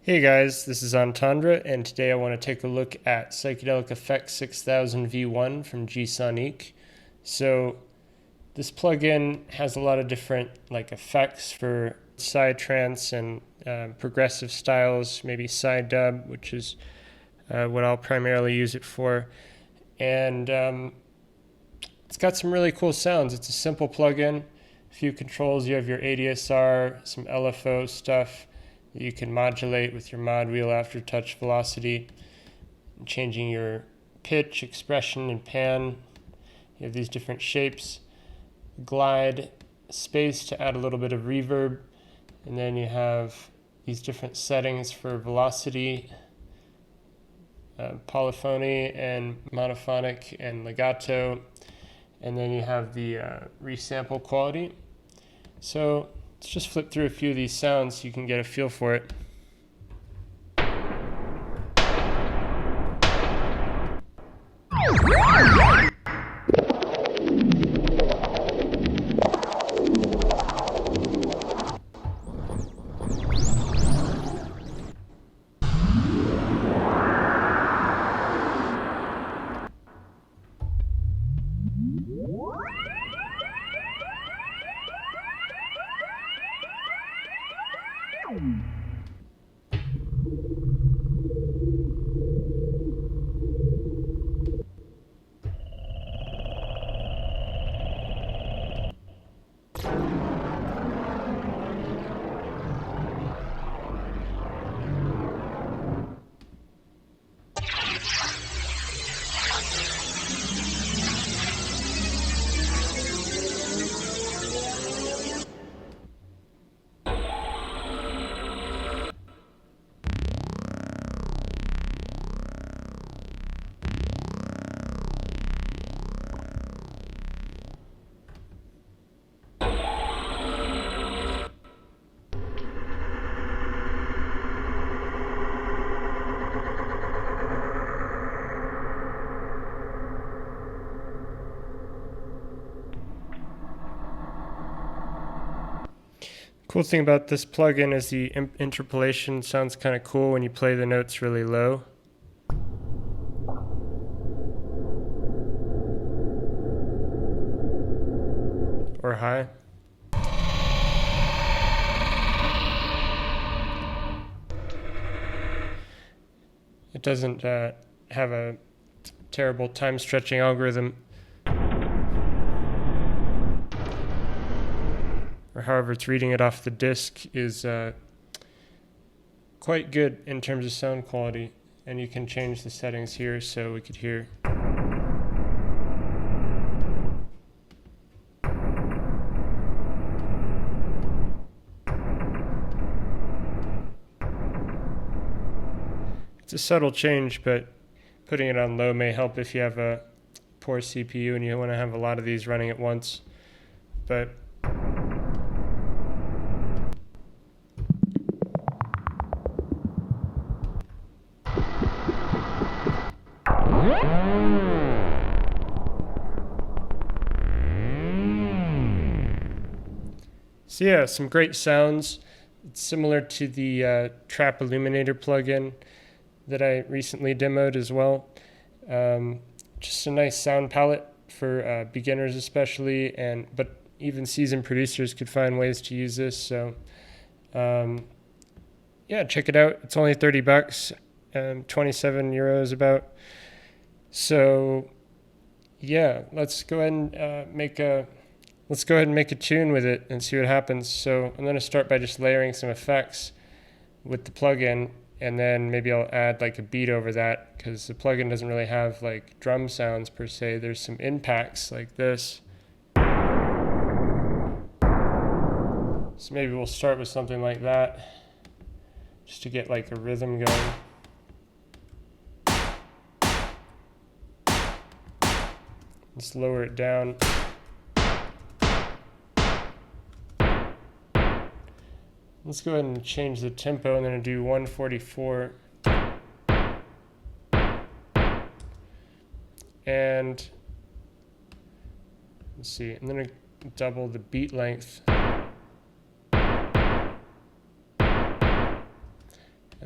Hey guys, this is Entendre, and today I want to take a look at Psychedelic FX6000 V1 from G-Sonique. So this plugin has a lot of different effects for Psytrance and progressive styles, maybe Psydub, which is what I'll primarily use it for. And it's got some really cool sounds. It's a simple plugin, a few controls. You have your ADSR, some LFO stuff that you can modulate with your mod wheel after touch velocity, changing your pitch, expression, and pan. You have these different shapes, glide, space to add a little bit of reverb, and then you have these different settings for velocity, polyphony and monophonic and legato, and then you have the resample quality. So let's just flip through a few of these sounds so you can get a feel for it. Cool thing about this plugin is the interpolation sounds kind of cool when you play the notes really low. Or high. It doesn't have a terrible time stretching algorithm. Or however it's reading it off the disc is quite good in terms of sound quality, and you can change the settings here so we could hear. It's a subtle change, but putting it on low may help if you have a poor CPU and you want to have a lot of these running at once. But so yeah, some great sounds. It's similar to the Trap Illuminator plugin that I recently demoed as well. Just a nice sound palette for beginners especially, but even seasoned producers could find ways to use this. So yeah, check it out. It's only $30, 27 euros about. So yeah, let's go ahead and make a tune with it and see what happens. So I'm going to start by just layering some effects with the plugin, and then maybe I'll add a beat over that, because the plugin doesn't really have drum sounds per se. There's some impacts like this. So maybe we'll start with something like that, just to get a rhythm going. Let's lower it down. Let's go ahead and change the tempo. I'm going to do 144. And let's see, I'm going to double the beat length.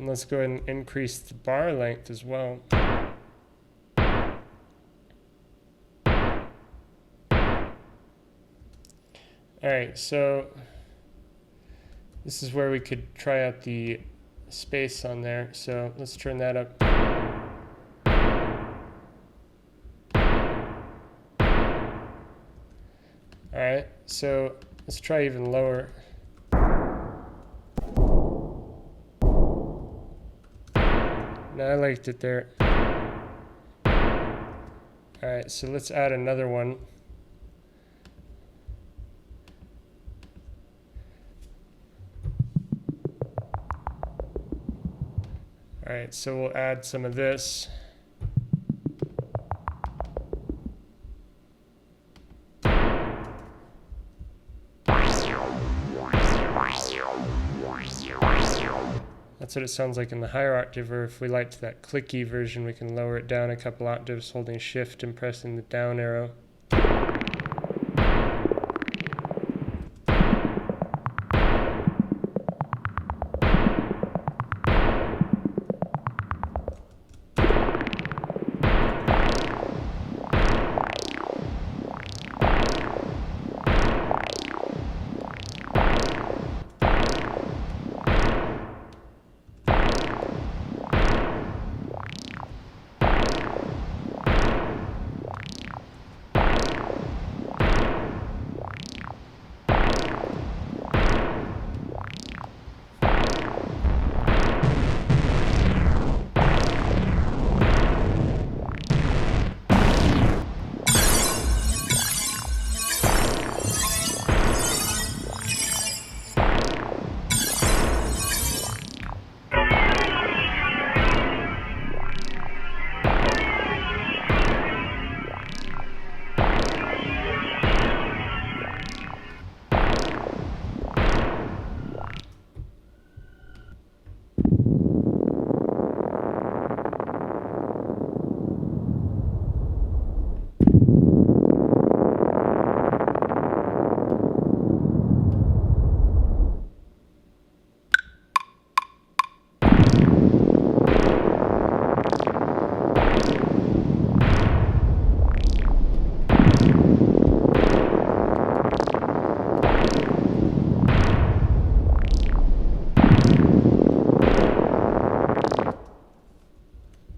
And And let's go ahead and increase the bar length as well. Alright, so this is where we could try out the space on there. So let's turn that up. Alright, so let's try even lower. No, I liked it there. Alright, so let's add another one. Alright, so we'll add some of this. That's what it sounds like in the higher octave, or if we liked that clicky version, we can lower it down a couple octaves holding shift and pressing the down arrow.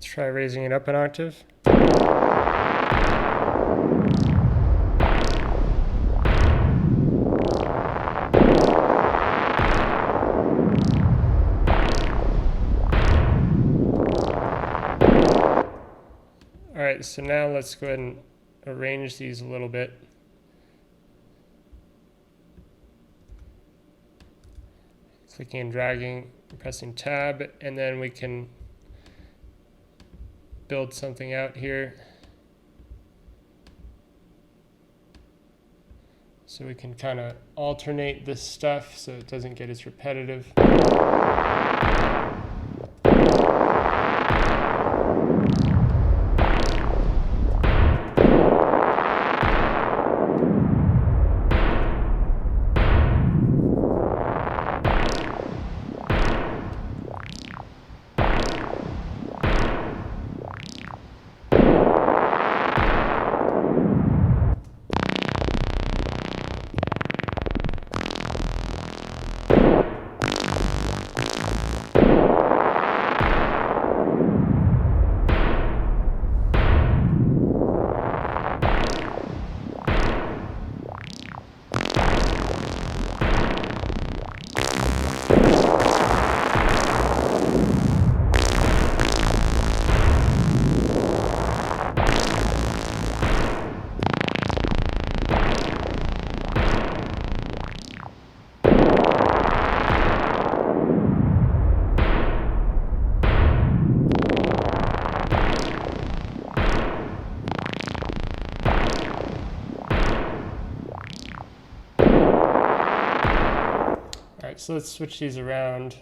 Try raising it up an octave. Alright, so now let's go ahead and arrange these a little bit. Clicking and dragging, pressing tab, and then we can build something out here. So we can kind of alternate this stuff so it doesn't get as repetitive. Alright, so let's switch these around.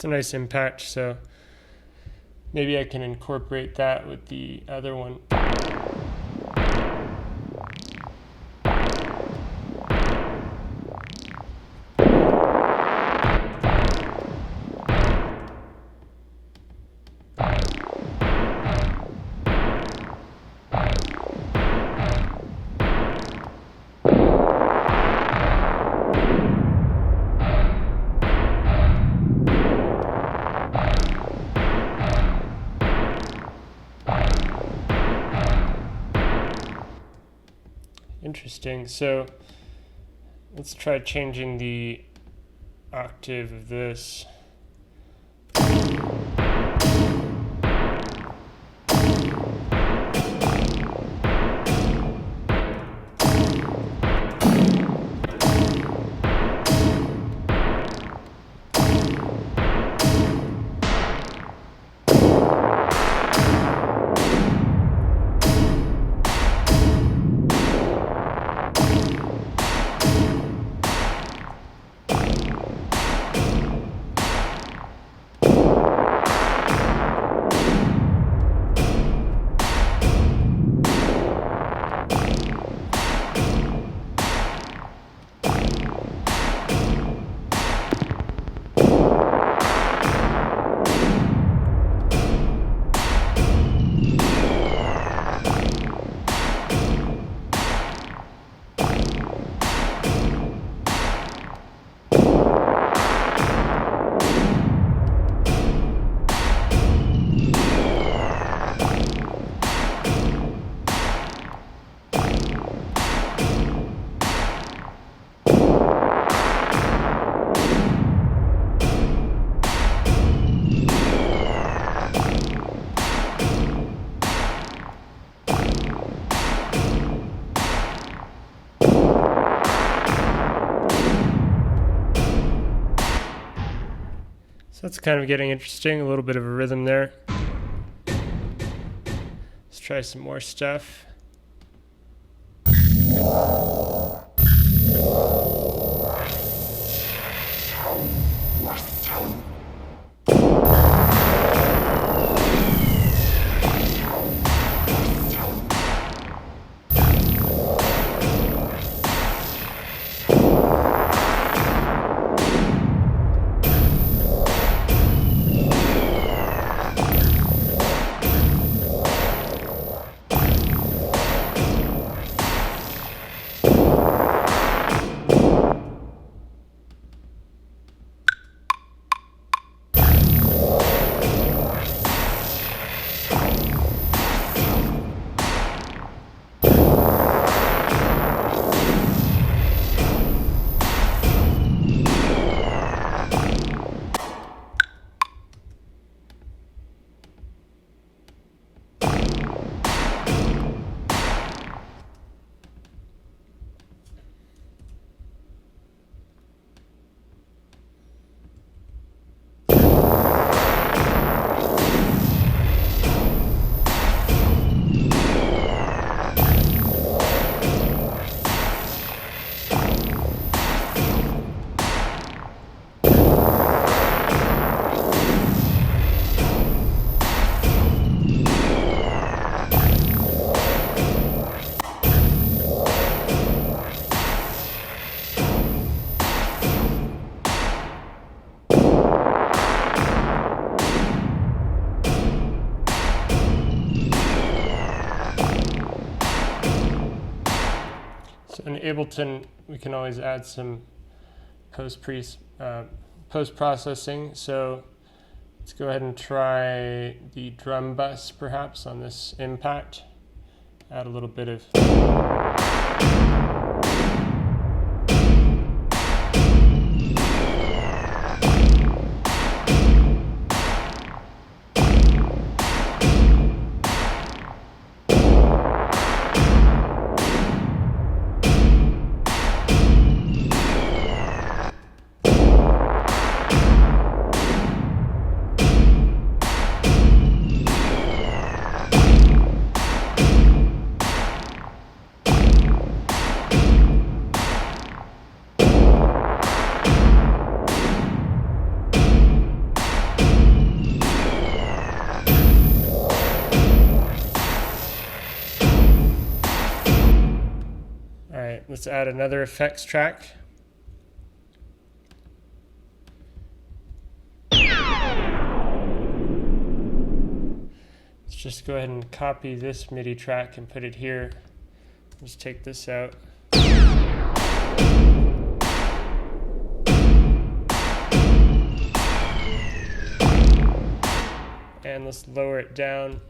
It's a nice impact, so maybe I can incorporate that with the other one. Interesting. So let's try changing the octave of this. That's kind of getting interesting, a little bit of a rhythm there. Let's try some more stuff. In Ableton, we can always add some post-processing. So let's go ahead and try the drum bus perhaps on this impact. Add a little bit of right, let's add another effects track. Let's just go ahead and copy this MIDI track and put it here. Just take this out. And let's lower it down.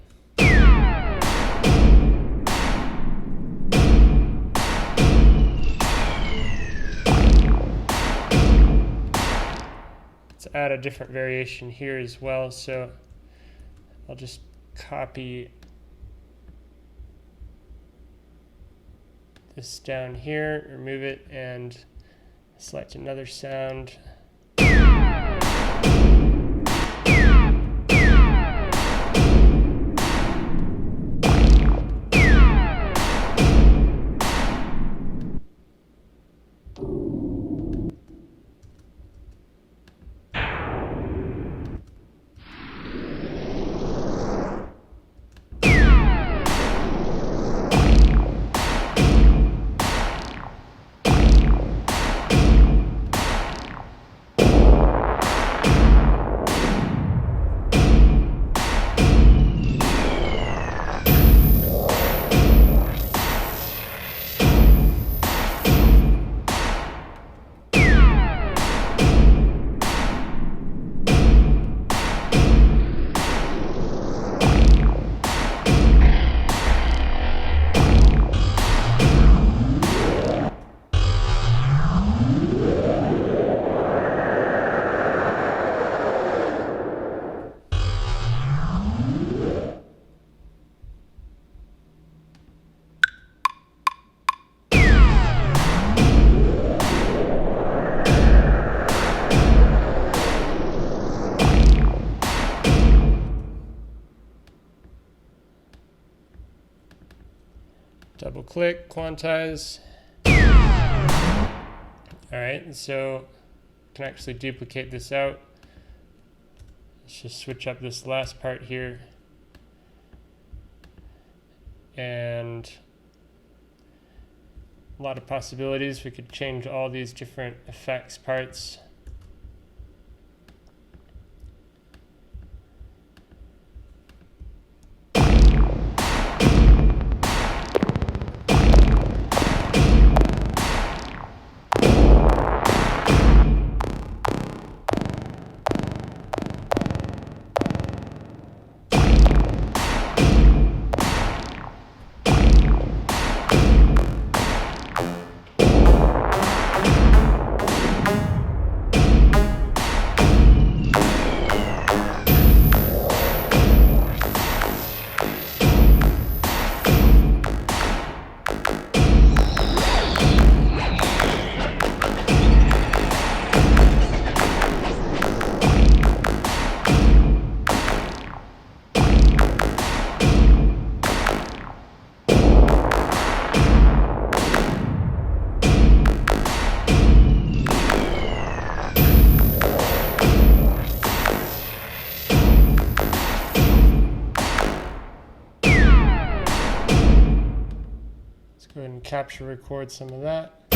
Let's add a different variation here as well. So I'll just copy this down here, remove it, and select another sound. Double click, quantize. Alright, so I can actually duplicate this out. Let's just switch up this last part here. And a lot of possibilities. We could change all these different effects parts. Go ahead and capture record some of that.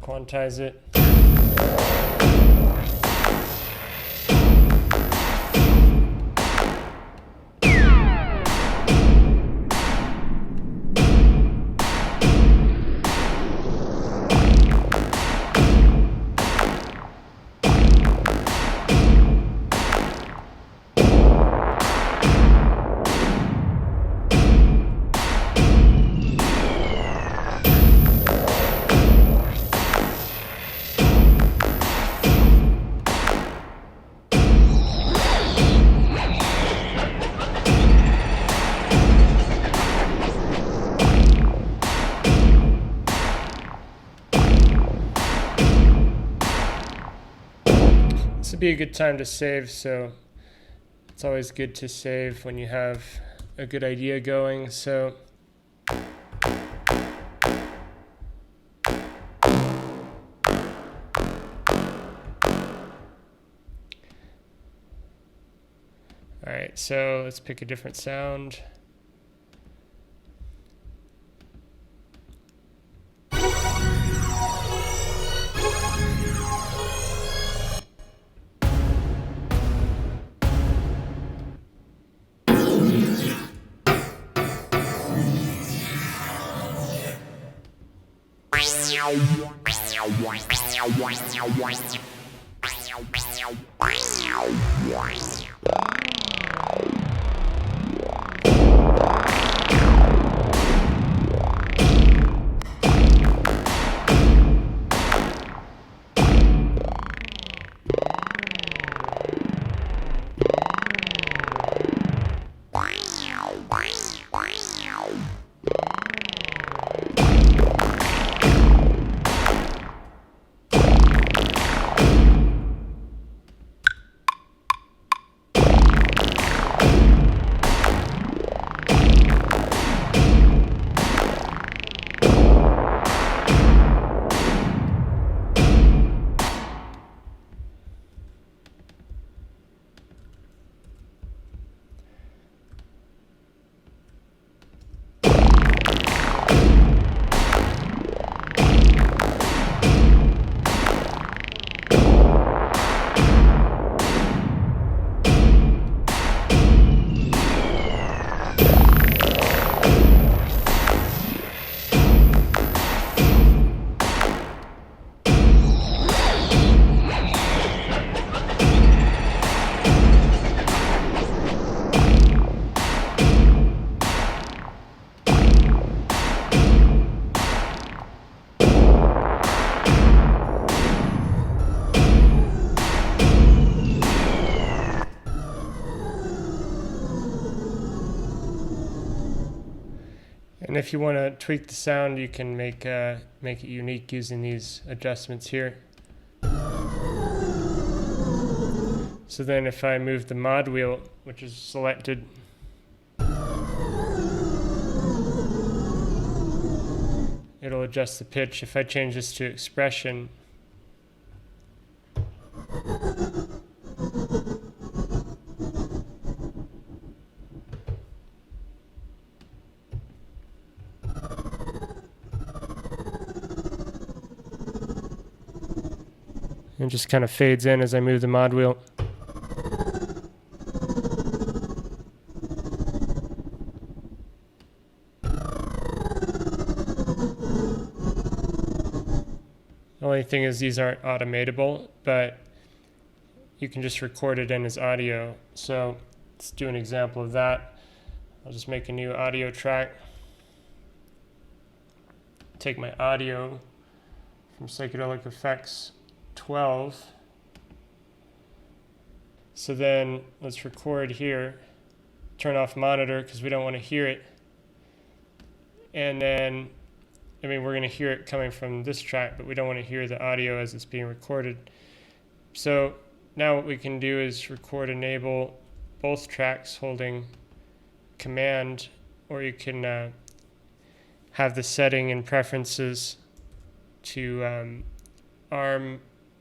Quantize it. This would be a good time to save, so it's always good to save when you have a good idea going. So alright, so let's pick a different sound. And if you want to tweak the sound, you can make it unique using these adjustments here. So then if I move the mod wheel, which is selected, it'll adjust the pitch. If I change this to expression, it just kind of fades in as I move the mod wheel. The only thing is these aren't automatable, but you can just record it in as audio. So let's do an example of that. I'll just make a new audio track. Take my audio from Psychedelic FX12. So then let's record here. Turn off monitor because we don't want to hear it. And then, we're going to hear it coming from this track, but we don't want to hear the audio as it's being recorded. So now what we can do is record enable both tracks holding command, or you can have the setting in preferences to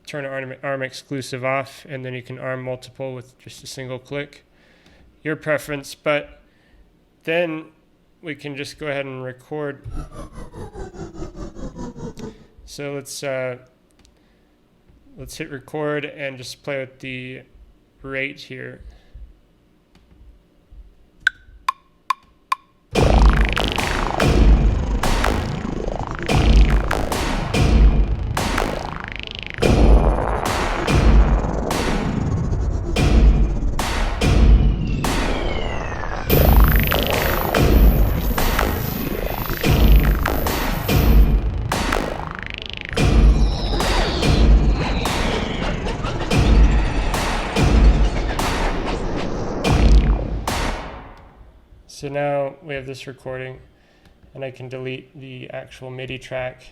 turn ARM exclusive off, and then you can ARM multiple with just a single click. Your preference, but then we can just go ahead and record. So let's hit record and just play with the rate here. So now we have this recording, and I can delete the actual MIDI track.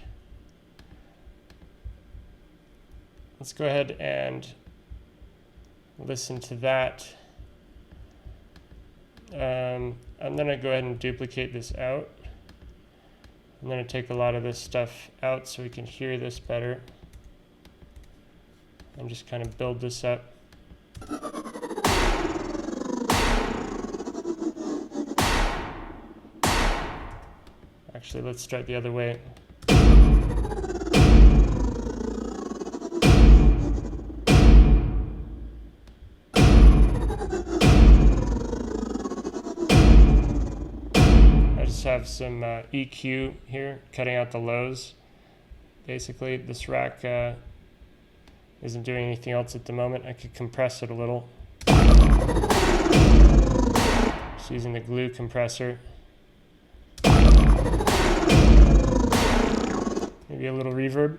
Let's go ahead and listen to that. I'm going to go ahead and duplicate this out. I'm going to take a lot of this stuff out so we can hear this better. And just kind of build this up. Actually, let's start the other way. I just have some EQ here, cutting out the lows. basically. This rack isn't doing anything else at the moment. I could compress it a little. Just using the glue compressor. Maybe a little reverb.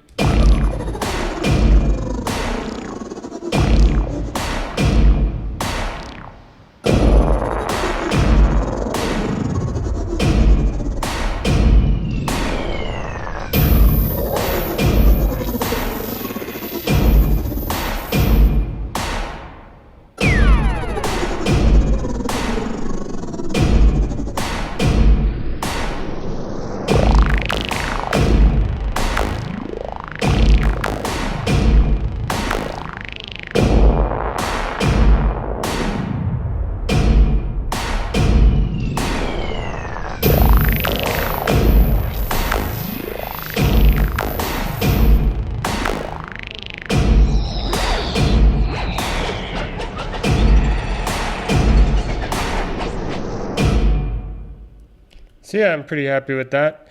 So yeah, I'm pretty happy with that.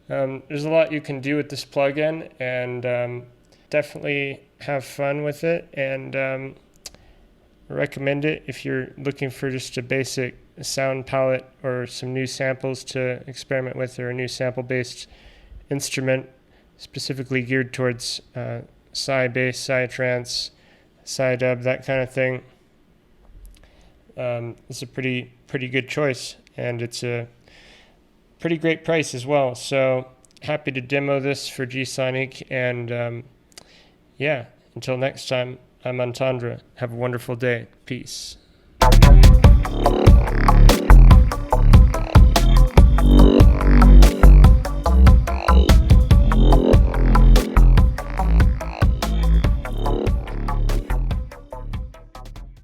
There's a lot you can do with this plugin, and definitely have fun with it, and recommend it if you're looking for just a basic sound palette or some new samples to experiment with, or a new sample-based instrument specifically geared towards Psy bass, Psytrance, Psydub, that kind of thing. It's a pretty good choice, and it's a pretty great price as well. So happy to demo this for G-Sonique, and yeah, until next time, I'm Antandra. Have a wonderful day. Peace.